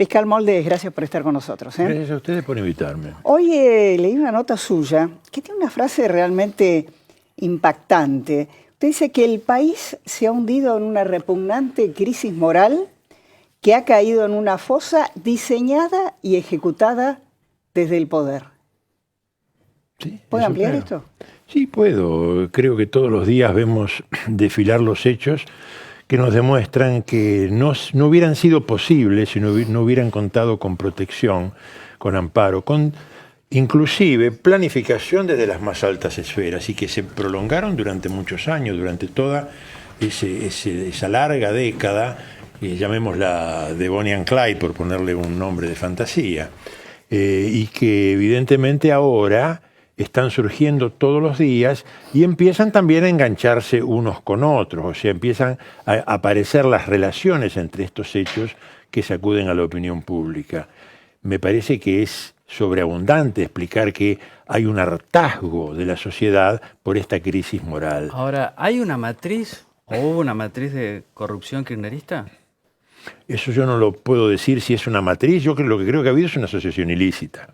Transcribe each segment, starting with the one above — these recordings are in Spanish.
Fiscal Moldes, gracias por estar con nosotros. Gracias a ustedes por invitarme. Hoy leí una nota suya que tiene una frase realmente impactante. Usted dice que el país se ha hundido en una repugnante crisis moral que ha caído en una fosa diseñada y ejecutada desde el poder. Sí, ¿Puede ampliar creo. esto? Sí, puedo. Creo que todos los días vemos desfilar los hechos que nos demuestran que no hubieran sido posibles si no hubieran contado con protección, con amparo, con inclusive planificación desde las más altas esferas y que se prolongaron durante muchos años, durante toda esa larga década, llamémosla de Bonnie and Clyde por ponerle un nombre de fantasía, y que evidentemente ahora están surgiendo todos los días y empiezan también a engancharse unos con otros, o sea, empiezan a aparecer las relaciones entre estos hechos que sacuden a la opinión pública. Me parece que es sobreabundante explicar que hay un hartazgo de la sociedad por esta crisis moral. Ahora, ¿hay una matriz o hubo una matriz de corrupción kirchnerista? Eso yo no lo puedo decir si es una matriz, yo lo que creo que ha habido es una asociación ilícita.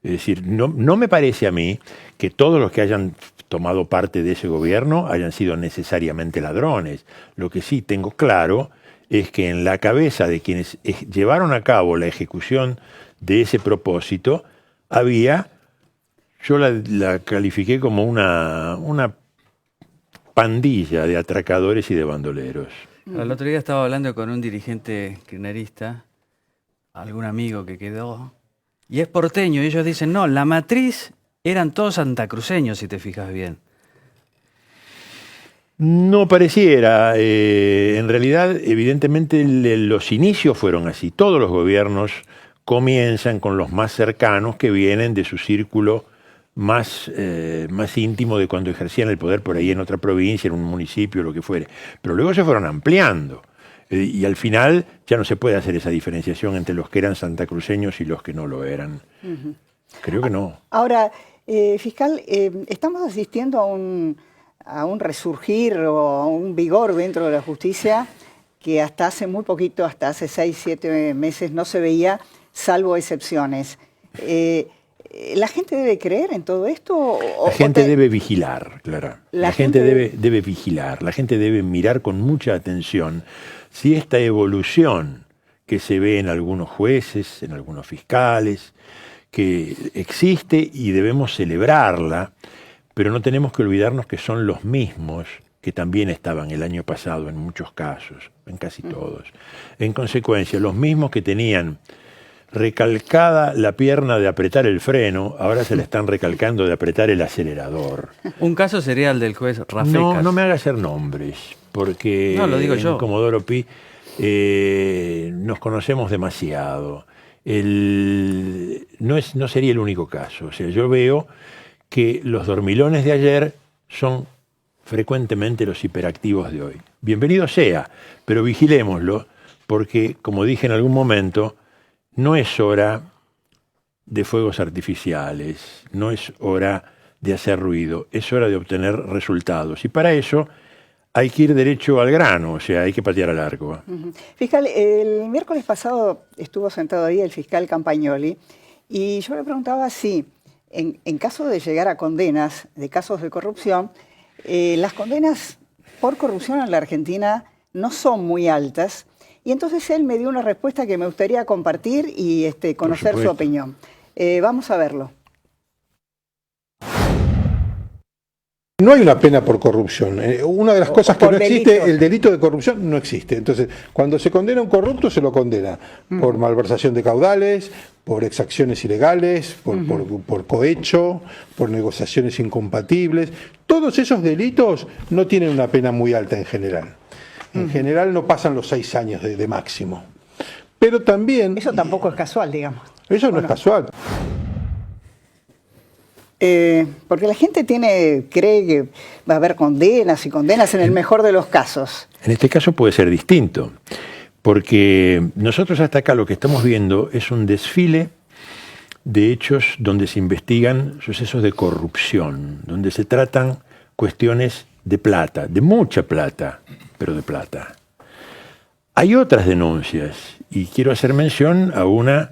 Es decir, no me parece a mí que todos los que hayan tomado parte de ese gobierno hayan sido necesariamente ladrones. Lo que sí tengo claro es que en la cabeza de quienes llevaron a cabo la ejecución de ese propósito había, yo la califiqué como una pandilla de atracadores y de bandoleros. El otro día estaba hablando con un dirigente kirchnerista, algún amigo que quedó, y es porteño, y ellos dicen, no, la matriz eran todos santacruceños, si te fijas bien. No pareciera. En realidad, evidentemente, los inicios fueron así. Todos los gobiernos comienzan con los más cercanos que vienen de su círculo más íntimo de cuando ejercían el poder por ahí en otra provincia, en un municipio, lo que fuere. Pero luego se fueron ampliando. Y al final ya no se puede hacer esa diferenciación entre los que eran santacruceños y los que no lo eran. Creo que no. Ahora, fiscal, estamos asistiendo a un resurgir o a un vigor dentro de la justicia que hasta hace muy poquito, hasta hace 6, 7 meses no se veía, salvo excepciones. ¿La gente debe creer en todo esto? La gente debe vigilar, Clara. La gente debe vigilar, la gente debe mirar con mucha atención si esta evolución que se ve en algunos jueces, en algunos fiscales, que existe y debemos celebrarla, pero no tenemos que olvidarnos que son los mismos que también estaban el año pasado en muchos casos, en casi todos. En consecuencia, los mismos que tenían recalcada la pierna de apretar el freno, ahora se la están recalcando de apretar el acelerador. Un caso sería el del juez Rafecas. No me haga hacer nombres, porque no, lo digo yo. En Comodoro Pi nos conocemos demasiado. No sería el único caso. O sea, yo veo que los dormilones de ayer son frecuentemente los hiperactivos de hoy. Bienvenido sea, pero vigilémoslo, porque, como dije en algún momento, no es hora de fuegos artificiales, no es hora de hacer ruido, es hora de obtener resultados. Y para eso hay que ir derecho al grano, o sea, hay que patear al arco. Fiscal, el miércoles pasado estuvo sentado ahí el fiscal Campagnoli y yo le preguntaba si, en caso de llegar a condenas de casos de corrupción, las condenas por corrupción en la Argentina no son muy altas. Y entonces él me dio una respuesta que me gustaría compartir y conocer su opinión. Vamos a verlo. No hay una pena por corrupción. Una de las cosas que no existe, el delito de corrupción no existe. Entonces, cuando se condena a un corrupto, se lo condena por malversación de caudales, por exacciones ilegales, por cohecho, por negociaciones incompatibles. Todos esos delitos no tienen una pena muy alta en general. En general no pasan los 6 años de máximo. Pero también... Eso tampoco es casual, digamos. Eso no es casual. Porque la gente cree que va a haber condenas y condenas en el mejor de los casos. En este caso puede ser distinto, porque nosotros hasta acá lo que estamos viendo es un desfile de hechos donde se investigan sucesos de corrupción, donde se tratan cuestiones de plata, de mucha plata, pero de plata. Hay otras denuncias, y quiero hacer mención a una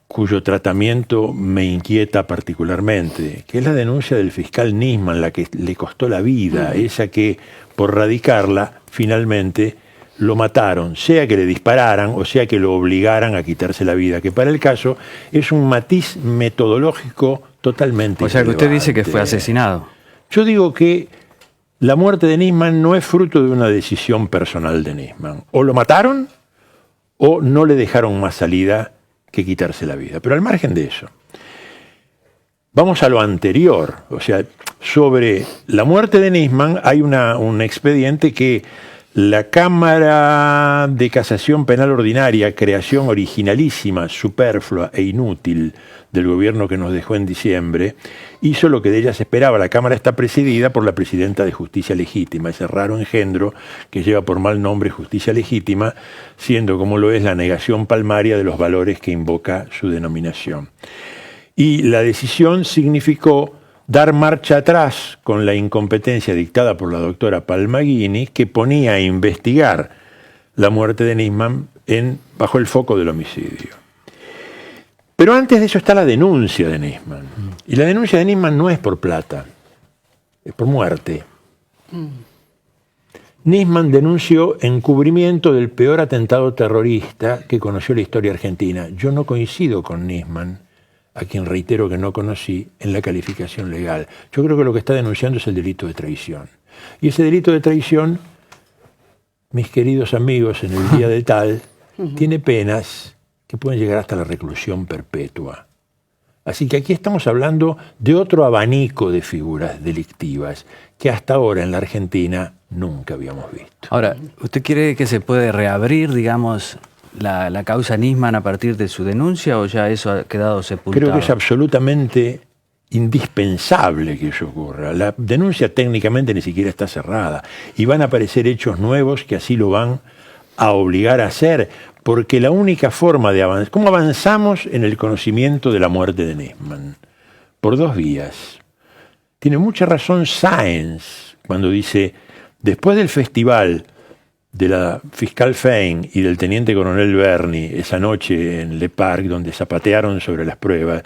cuyo tratamiento me inquieta particularmente, que es la denuncia del fiscal Nisman, la que le costó la vida, esa que por radicarla finalmente lo mataron, sea que le dispararan o sea que lo obligaran a quitarse la vida, que para el caso es un matiz metodológico totalmente O sea que usted dice que irrelevante. fue asesinado. Yo digo que la muerte de Nisman no es fruto de una decisión personal de Nisman. O lo mataron o no le dejaron más salida que quitarse la vida. Pero al margen de eso, vamos a lo anterior. O sea, sobre la muerte de Nisman hay un expediente que la Cámara de Casación Penal Ordinaria, creación originalísima, superflua e inútil del gobierno que nos dejó en diciembre, hizo lo que de ella se esperaba. La Cámara está presidida por la Presidenta de Justicia Legítima, ese raro engendro que lleva por mal nombre Justicia Legítima, siendo como lo es la negación palmaria de los valores que invoca su denominación. Y la decisión significó dar marcha atrás con la incompetencia dictada por la doctora Palmaghini, que ponía a investigar la muerte de Nisman bajo el foco del homicidio. Pero antes de eso está la denuncia de Nisman. Y la denuncia de Nisman no es por plata, es por muerte. Nisman denunció encubrimiento del peor atentado terrorista que conoció la historia argentina. Yo no coincido con Nisman, a quien reitero que no conocí, en la calificación legal. Yo creo que lo que está denunciando es el delito de traición. Y ese delito de traición, mis queridos amigos, en el día de tal, tiene penas que pueden llegar hasta la reclusión perpetua. Así que aquí estamos hablando de otro abanico de figuras delictivas que hasta ahora en la Argentina nunca habíamos visto. Ahora, ¿usted cree que se puede reabrir, digamos, la causa Nisman a partir de su denuncia o ya eso ha quedado sepultado? Creo que es absolutamente indispensable que eso ocurra. La denuncia técnicamente ni siquiera está cerrada y van a aparecer hechos nuevos que así lo van a obligar a hacer, porque la única forma de avanzar... ¿Cómo avanzamos en el conocimiento de la muerte de Nisman? Por dos vías. Tiene mucha razón Sáenz cuando dice, después del festival de la fiscal Fein y del teniente coronel Berni esa noche en Le Parc, donde zapatearon sobre las pruebas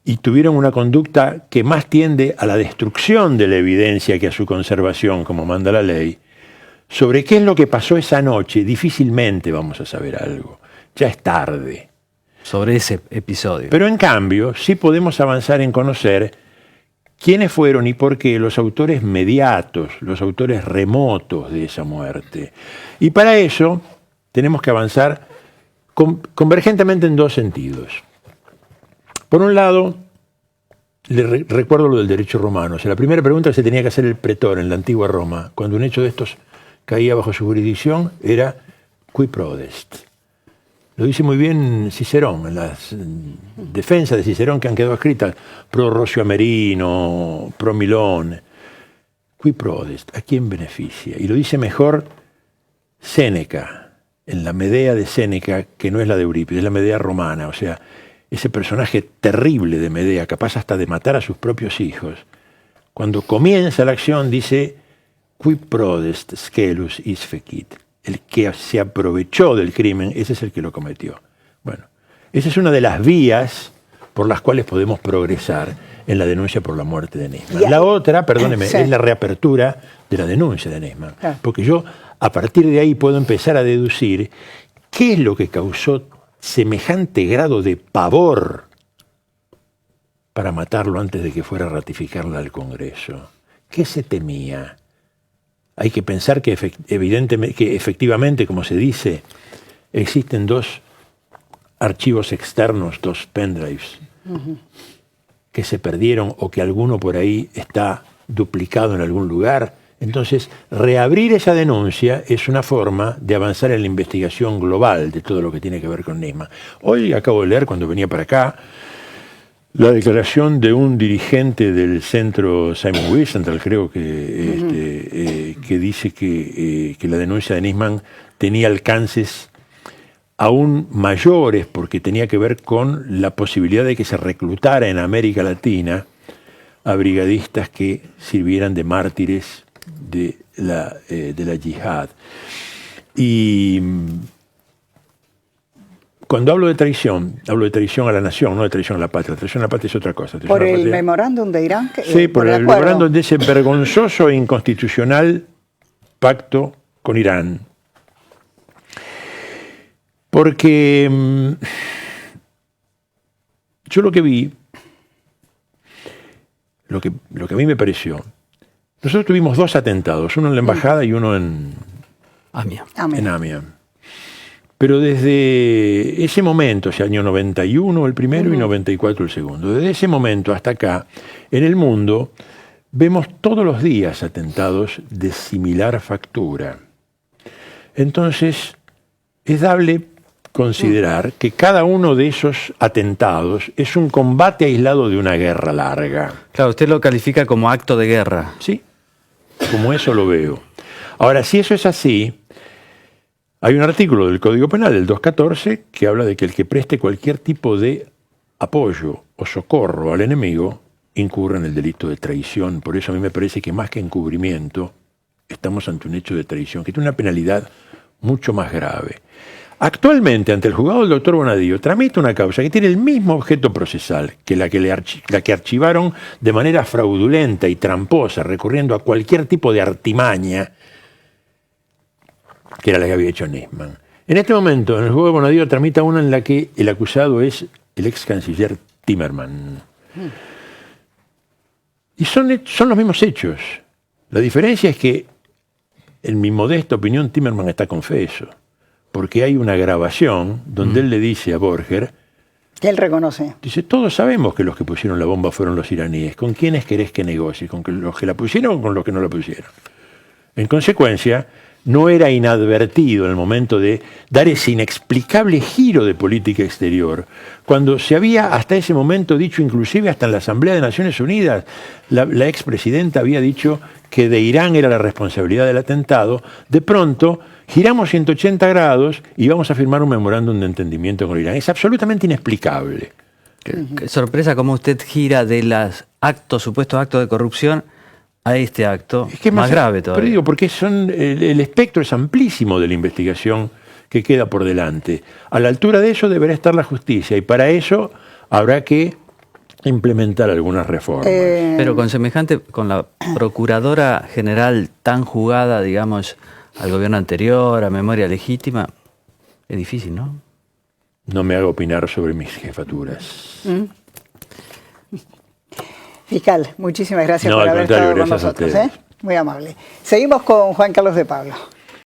y tuvieron una conducta que más tiende a la destrucción de la evidencia que a su conservación, como manda la ley, sobre qué es lo que pasó esa noche difícilmente vamos a saber algo. Ya es tarde. Sobre ese episodio. Pero en cambio sí podemos avanzar en conocer quiénes fueron y por qué los autores mediatos, los autores remotos de esa muerte. Y para eso tenemos que avanzar convergentemente en dos sentidos. Por un lado, recuerdo lo del derecho romano. O sea, la primera pregunta que se tenía que hacer el pretor en la antigua Roma, cuando un hecho de estos caía bajo su jurisdicción, era qui prodest. Lo dice muy bien Cicerón, en las defensas de Cicerón que han quedado escritas, pro Rocio Amerino, pro Milón. Qui prodest, ¿a quién beneficia? Y lo dice mejor Séneca, en la Medea de Séneca, que no es la de Eurípides, es la Medea romana. O sea, ese personaje terrible de Medea, capaz hasta de matar a sus propios hijos. Cuando comienza la acción dice, qui prodest scelus is fecit. El que se aprovechó del crimen, ese es el que lo cometió. Bueno, esa es una de las vías por las cuales podemos progresar en la denuncia por la muerte de Nisman. La otra, perdóneme, es la reapertura de la denuncia de Nisman. Porque yo, a partir de ahí, puedo empezar a deducir qué es lo que causó semejante grado de pavor para matarlo antes de que fuera a ratificarla al Congreso. ¿Qué se temía? Hay que pensar que efectivamente, como se dice, existen dos archivos externos, dos pendrives, que se perdieron o que alguno por ahí está duplicado en algún lugar. Entonces, reabrir esa denuncia es una forma de avanzar en la investigación global de todo lo que tiene que ver con Nisman. Hoy acabo de leer, cuando venía para acá, la declaración de un dirigente del centro Simon Wiesenthal, creo que, que dice que la denuncia de Nisman tenía alcances aún mayores porque tenía que ver con la posibilidad de que se reclutara en América Latina a brigadistas que sirvieran de mártires de la yihad. Y cuando hablo de traición a la nación, no de traición a la patria. Traición a la patria es otra cosa. Por el memorándum de Irán. Sí, por el memorándum de ese vergonzoso e inconstitucional pacto con Irán. Porque yo lo que vi, lo que a mí me pareció, nosotros tuvimos 2 atentados, uno en la embajada y uno en Amia. Pero desde ese momento, ese año 91 el primero y 94 el segundo, desde ese momento hasta acá, en el mundo, vemos todos los días atentados de similar factura. Entonces, es dable considerar que cada uno de esos atentados es un combate aislado de una guerra larga. Claro, usted lo califica como acto de guerra. Sí, como eso lo veo. Ahora, si eso es así, hay un artículo del Código Penal, del 214, que habla de que el que preste cualquier tipo de apoyo o socorro al enemigo incurre en el delito de traición. Por eso a mí me parece que más que encubrimiento, estamos ante un hecho de traición que tiene una penalidad mucho más grave. Actualmente, ante el juzgado del doctor Bonadío, tramita una causa que tiene el mismo objeto procesal que la que archivaron de manera fraudulenta y tramposa, recurriendo a cualquier tipo de artimaña, que era la que había hecho Nisman. En este momento, en el juzgado de Bonadío, tramita una en la que el acusado es el ex canciller Timmerman. Y son los mismos hechos. La diferencia es que, en mi modesta opinión, Timmerman está confeso. Porque hay una grabación donde él le dice a Borger, que él reconoce. Dice, todos sabemos que los que pusieron la bomba fueron los iraníes. ¿Con quiénes querés que negocie? ¿Con los que la pusieron o con los que no la pusieron? En consecuencia, no era inadvertido en el momento de dar ese inexplicable giro de política exterior, cuando se había hasta ese momento dicho, inclusive hasta en la Asamblea de Naciones Unidas, la expresidenta había dicho que de Irán era la responsabilidad del atentado. De pronto giramos 180 grados y vamos a firmar un memorándum de entendimiento con Irán. Es absolutamente inexplicable. Qué sorpresa cómo usted gira de los supuestos actos de corrupción a este acto, es que más grave todavía. Pero digo, porque el espectro es amplísimo de la investigación que queda por delante. A la altura de eso deberá estar la justicia y para eso habrá que implementar algunas reformas. Pero con la Procuradora General tan jugada, digamos, al gobierno anterior, a memoria legítima, es difícil, ¿no? No me haga opinar sobre mis jefaturas. Fiscal, muchísimas gracias por haber estado con nosotros. Muy amable. Seguimos con Juan Carlos de Pablo.